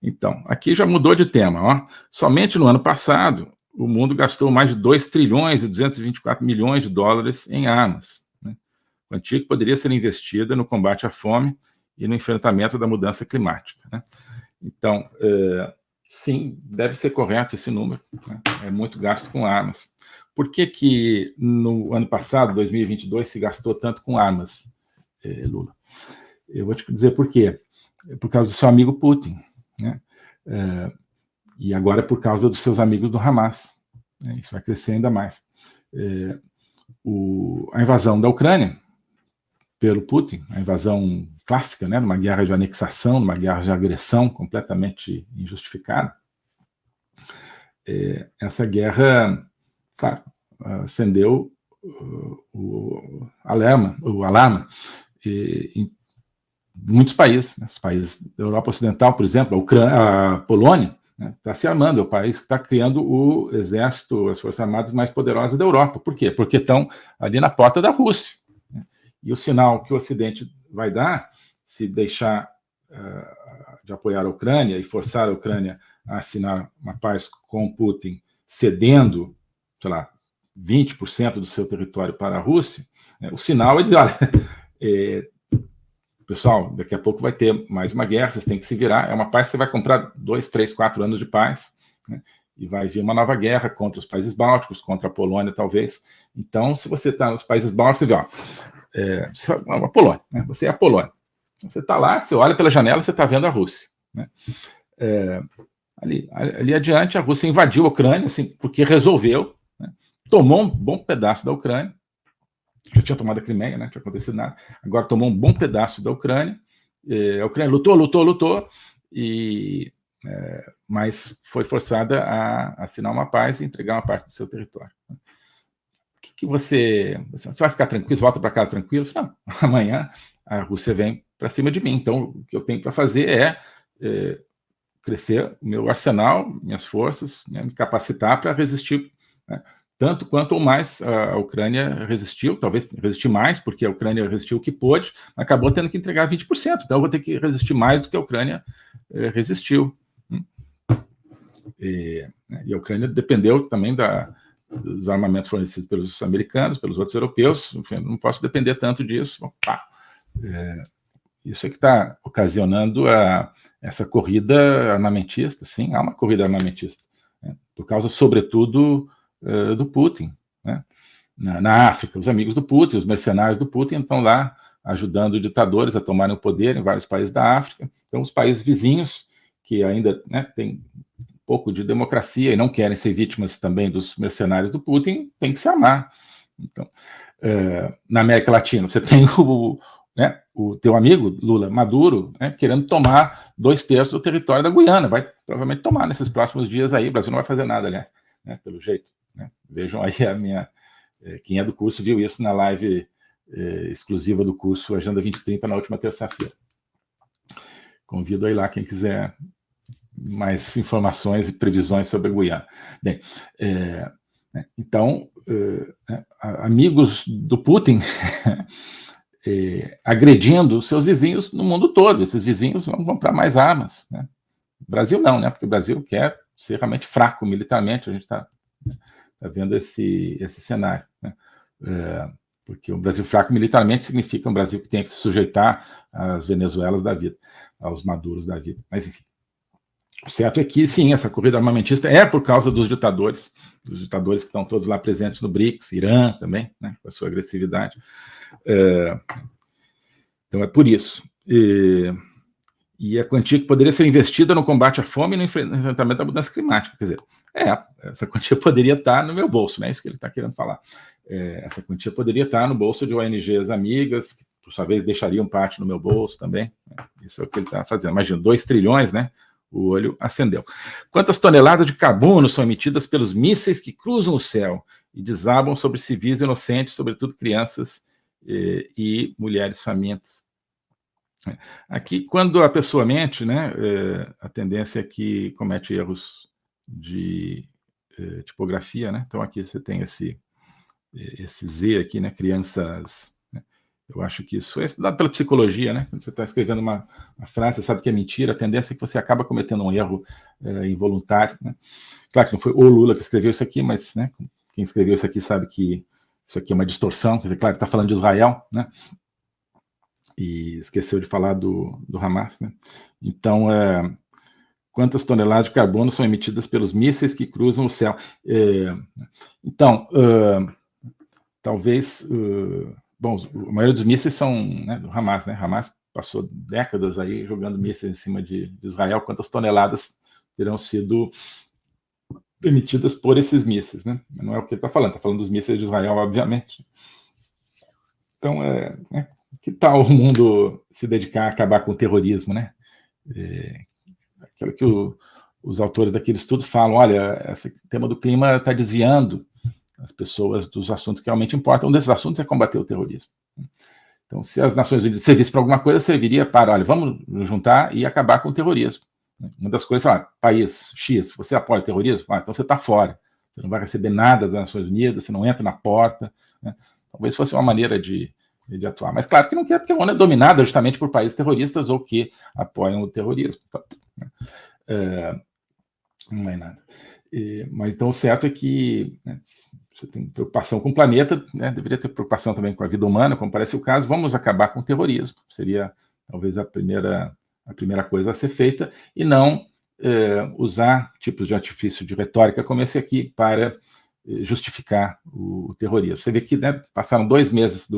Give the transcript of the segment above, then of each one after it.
Então, aqui já mudou de tema. Ó. Somente no ano passado, o mundo gastou mais de 2 trilhões e 224 milhões de dólares em armas, né? Quantia que poderia ser investida no combate à fome e no enfrentamento da mudança climática, né? Então, sim, deve ser correto esse número, né? É muito gasto com armas. Por que no ano passado, 2022, se gastou tanto com armas, Lula? Eu vou te dizer por quê. É por causa do seu amigo Putin, né? E agora é por causa dos seus amigos do Hamas, né? Isso vai crescer ainda mais. A invasão da Ucrânia pelo Putin, a invasão clássica, né, numa guerra de anexação, numa guerra de agressão completamente injustificada, essa guerra, claro, acendeu o alarme em muitos países, né, os países da Europa Ocidental, por exemplo, a Polônia, está se armando, é o país que está criando o exército, as forças armadas mais poderosas da Europa. Por quê? Porque estão ali na porta da Rússia. E o sinal que o Ocidente vai dar, se deixar de apoiar a Ucrânia e forçar a Ucrânia a assinar uma paz com Putin, cedendo, sei lá, 20% do seu território para a Rússia, o sinal é dizer, olha, pessoal, daqui a pouco vai ter mais uma guerra, vocês têm que se virar, é uma paz que você vai comprar 2, 3, 4 anos de paz, né? E vai vir uma nova guerra contra os países bálticos, contra a Polônia, talvez. Então, se você está nos países bálticos, você vê, a Polônia, né? Você é a Polônia. Você está lá, você olha pela janela, você está vendo a Rússia, né? Ali adiante, a Rússia invadiu a Ucrânia, assim, porque resolveu, né? Tomou um bom pedaço da Ucrânia, já tinha tomado a Crimeia, né? Não tinha acontecido nada, agora tomou um bom pedaço da Ucrânia, a Ucrânia lutou, mas foi forçada a assinar uma paz e entregar uma parte do seu território. Que você vai ficar tranquilo, você volta para casa tranquilo? Não, amanhã a Rússia vem para cima de mim. Então, o que eu tenho para fazer é crescer o meu arsenal, minhas forças, né, me capacitar para resistir, né, tanto quanto ou mais a Ucrânia resistiu, talvez resistir mais, porque a Ucrânia resistiu o que pôde, acabou tendo que entregar 20%. Então, eu vou ter que resistir mais do que a Ucrânia resistiu. E a Ucrânia dependeu também dos armamentos fornecidos pelos americanos, pelos outros europeus. Enfim, não posso depender tanto disso. Isso é que está ocasionando essa corrida armamentista. Sim, há uma corrida armamentista, né, por causa, sobretudo, do Putin, né? Na África, os amigos do Putin, os mercenários do Putin estão lá ajudando ditadores a tomarem o poder em vários países da África. Então, os países vizinhos, que ainda, né, têm pouco de democracia e não querem ser vítimas também dos mercenários do Putin, tem que se armar. Então, na América Latina, você tem o teu amigo, Lula, Maduro, né, querendo tomar 2/3 do território da Guiana. Vai provavelmente tomar nesses próximos dias aí. O Brasil não vai fazer nada, aliás, né, pelo jeito, né? Vejam aí quem é do curso viu isso na live exclusiva do curso Agenda 2030 na última terça-feira. Convido aí lá quem quiser mais informações e previsões sobre a Guiana. Bem, então, amigos do Putin agredindo seus vizinhos no mundo todo. Esses vizinhos vão comprar mais armas, né? O Brasil não, né? Porque o Brasil quer ser realmente fraco militarmente. A gente está vendo esse cenário, né? Porque o Brasil fraco militarmente significa um Brasil que tem que se sujeitar às Venezuelas da vida, aos Maduros da vida. Mas, enfim. O certo é que, sim, essa corrida armamentista é por causa dos ditadores que estão todos lá presentes no BRICS, Irã também, né, com a sua agressividade. Então, é por isso. E a quantia que poderia ser investida no combate à fome e no enfrentamento da mudança climática. Quer dizer, essa quantia poderia estar no meu bolso, né? Isso que ele está querendo falar. Essa quantia poderia estar no bolso de ONGs amigas, que, por sua vez, deixariam parte no meu bolso também. Isso é o que ele está fazendo. Imagina, 2 trilhões, né? O olho acendeu. Quantas toneladas de carbono são emitidas pelos mísseis que cruzam o céu e desabam sobre civis inocentes, sobretudo crianças e mulheres famintas? Aqui, quando a pessoa mente, né, a tendência é que comete erros de tipografia, né? Então, aqui você tem esse Z aqui, né, crianças, né, Eu acho que isso é estudado pela psicologia, né? Quando você está escrevendo uma frase, você sabe que é mentira, a tendência é que você acaba cometendo um erro involuntário, né? Claro que não foi o Lula que escreveu isso aqui, mas, né, quem escreveu isso aqui sabe que isso aqui é uma distorção, quer dizer, claro, está falando de Israel, né? E esqueceu de falar do Hamas, né? Então, quantas toneladas de carbono são emitidas pelos mísseis que cruzam o céu? Então, talvez... bom, a maioria dos mísseis são, né, do Hamas, né? Hamas passou décadas aí jogando mísseis em cima de Israel. Quantas toneladas terão sido emitidas por esses mísseis, né? Não é o que ele está falando dos mísseis de Israel, obviamente. Então, que tal o mundo se dedicar a acabar com o terrorismo, né? Aquilo que os autores daquele estudo falam, olha, esse tema do clima está desviando as pessoas dos assuntos que realmente importam. Um desses assuntos é combater o terrorismo. Então, se as Nações Unidas servissem para alguma coisa, serviria para, olha, vamos nos juntar e acabar com o terrorismo. Uma das coisas, país X, você apoia o terrorismo? Então você está fora. Você não vai receber nada das Nações Unidas, você não entra na porta, né? Talvez fosse uma maneira de atuar. Mas claro que não quer, porque a ONU é dominada justamente por países terroristas ou que apoiam o terrorismo. Então, não é nada. Mas então o certo é que, né, você tem preocupação com o planeta, né, deveria ter preocupação também com a vida humana, como parece o caso. Vamos acabar com o terrorismo. Seria talvez a primeira coisa a ser feita, e não usar tipos de artifício de retórica como esse aqui para justificar o terrorismo. Você vê que, né, passaram 2 meses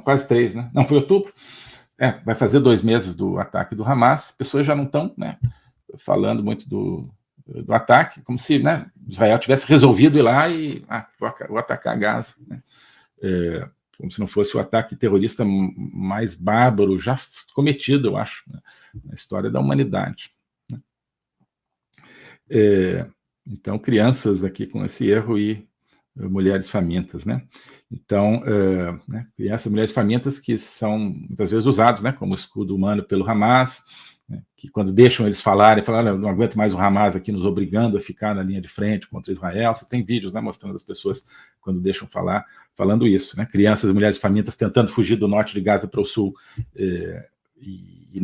quase 3, né? Não, foi outubro. Vai fazer 2 meses do ataque do Hamas, pessoas já não estão, né, falando muito do ataque, como se, né, Israel tivesse resolvido ir lá e vou atacar Gaza, né? Como se não fosse o ataque terrorista mais bárbaro já cometido, eu acho, né, na história da humanidade, né? Então, crianças aqui com esse erro e mulheres famintas, né? Então, né, crianças, mulheres famintas que são muitas vezes usados, né, como escudo humano pelo Hamas, né, que quando deixam eles falarem, falam, não aguento mais o Hamas aqui nos obrigando a ficar na linha de frente contra Israel. Você tem vídeos, né, mostrando as pessoas quando deixam falar, falando isso, né? Crianças e mulheres famintas tentando fugir do norte de Gaza para o sul e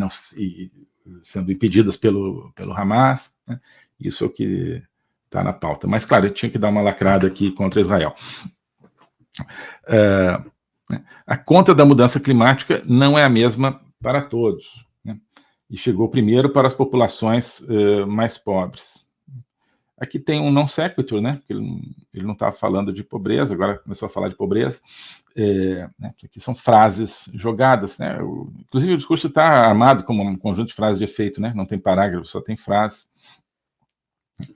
sendo impedidas pelo Hamas, né? Isso é o que está na pauta. Mas, claro, eu tinha que dar uma lacrada aqui contra Israel. A conta da mudança climática não é a mesma para todos, né? E chegou primeiro para as populações mais pobres. Aqui tem um non sequitur, né? Ele não estava falando de pobreza, agora começou a falar de pobreza. Né? Aqui são frases jogadas, né? Inclusive o discurso está armado como um conjunto de frases de efeito, né? Não tem parágrafo, só tem frase. Né?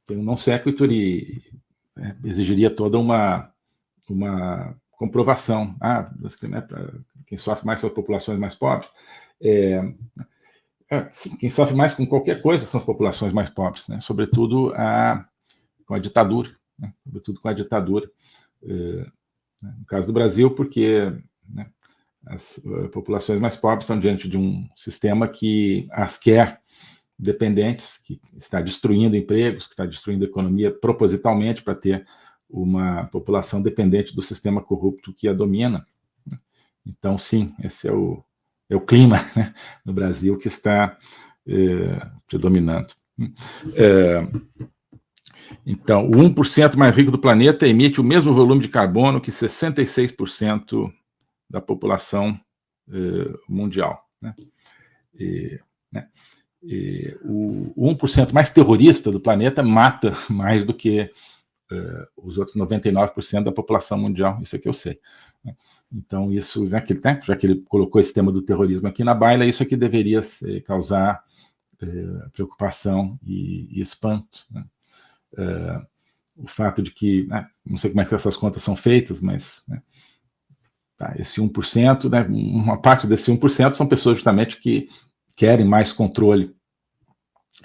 Tem um non sequitur e exigiria toda uma comprovação. Né, quem sofre mais são as populações mais pobres. Sim, quem sofre mais com qualquer coisa são as populações mais pobres, né? Sobretudo com a ditadura, né? Sobretudo com a ditadura. No caso do Brasil, porque, né, as populações mais pobres estão diante de um sistema que as quer dependentes, que está destruindo empregos, que está destruindo a economia propositalmente para ter uma população dependente do sistema corrupto que a domina. Então, sim, esse é o clima, né, no Brasil que está predominando. Então, o 1% mais rico do planeta emite o mesmo volume de carbono que 66% da população mundial, né? O 1% mais terrorista do planeta mata mais do que os outros 99% da população mundial, isso é que eu sei, né? Então, isso, já que ele colocou esse tema do terrorismo aqui na baila, isso aqui deveria causar preocupação e espanto, né? O fato de que, né, não sei como é que essas contas são feitas, mas, né, esse 1%, né, uma parte desse 1% são pessoas justamente que querem mais controle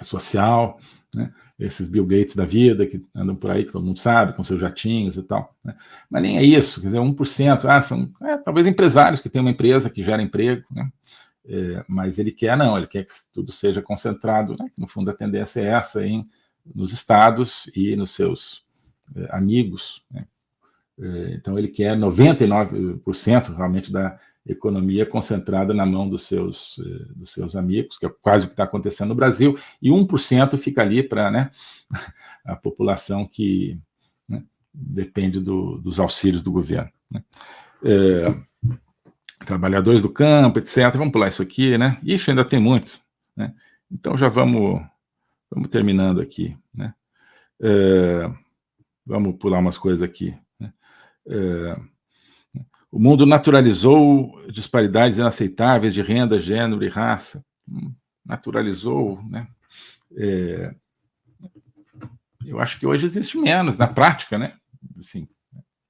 social, né? Esses Bill Gates da vida, que andam por aí, que todo mundo sabe, com seus jatinhos e tal, né? Mas nem é isso, quer dizer, 1%, são talvez empresários que têm uma empresa que gera emprego, né? Mas ele quer que tudo seja concentrado, né? No fundo a tendência é essa nos estados e nos seus amigos, né? Então ele quer 99% realmente da economia concentrada na mão dos seus amigos, que é quase o que está acontecendo no Brasil, e 1% fica ali para, né, a população que, né, depende dos auxílios do governo, né? Trabalhadores do campo, etc. Vamos pular isso aqui, né? Ixi, ainda tem muito, né? Então já vamos terminando aqui, né? Vamos pular umas coisas aqui, né? O mundo naturalizou disparidades inaceitáveis de renda, gênero e raça. Naturalizou, né? Eu acho que hoje existe menos, na prática, né? Assim,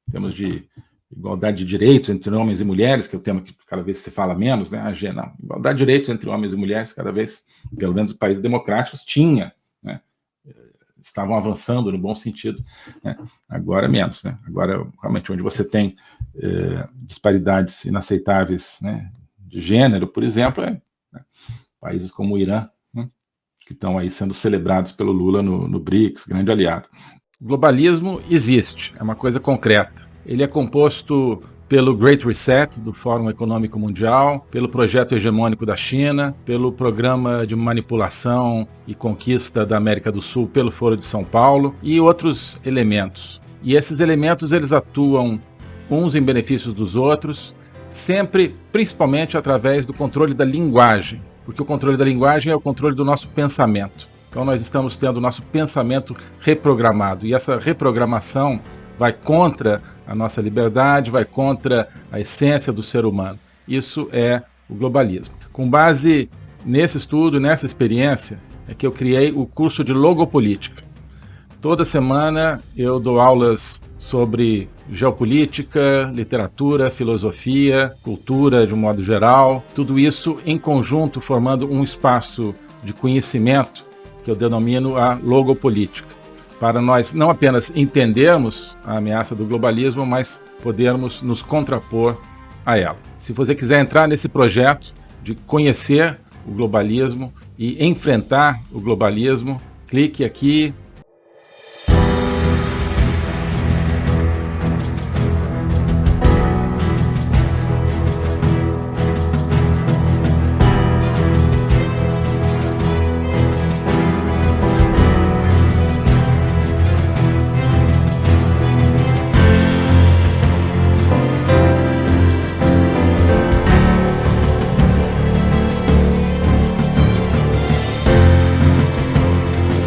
em termos de igualdade de direitos entre homens e mulheres, que é o tema que cada vez se fala menos, né? Não. Igualdade de direitos entre homens e mulheres, cada vez, pelo menos os países democráticos, tinha, né? Estavam avançando no bom sentido, né? Agora menos, né? Agora, realmente, onde você tem disparidades inaceitáveis, né, de gênero, por exemplo, né, países como o Irã, né, que estão aí sendo celebrados pelo Lula no BRICS, grande aliado. O globalismo existe, é uma coisa concreta. Ele é composto pelo Great Reset, do Fórum Econômico Mundial, pelo projeto hegemônico da China, pelo programa de manipulação e conquista da América do Sul pelo Foro de São Paulo e outros elementos. E esses elementos, eles atuam uns em benefício dos outros, sempre, principalmente através do controle da linguagem, porque o controle da linguagem é o controle do nosso pensamento. Então nós estamos tendo o nosso pensamento reprogramado, e essa reprogramação vai contra a nossa liberdade, vai contra a essência do ser humano. Isso é o globalismo. Com base nesse estudo, nessa experiência, é que eu criei o curso de Logopolítica. Toda semana eu dou aulas sobre geopolítica, literatura, filosofia, cultura de um modo geral, tudo isso em conjunto formando um espaço de conhecimento que eu denomino a logopolítica, para nós não apenas entendermos a ameaça do globalismo, mas podermos nos contrapor a ela. Se você quiser entrar nesse projeto de conhecer o globalismo e enfrentar o globalismo, clique aqui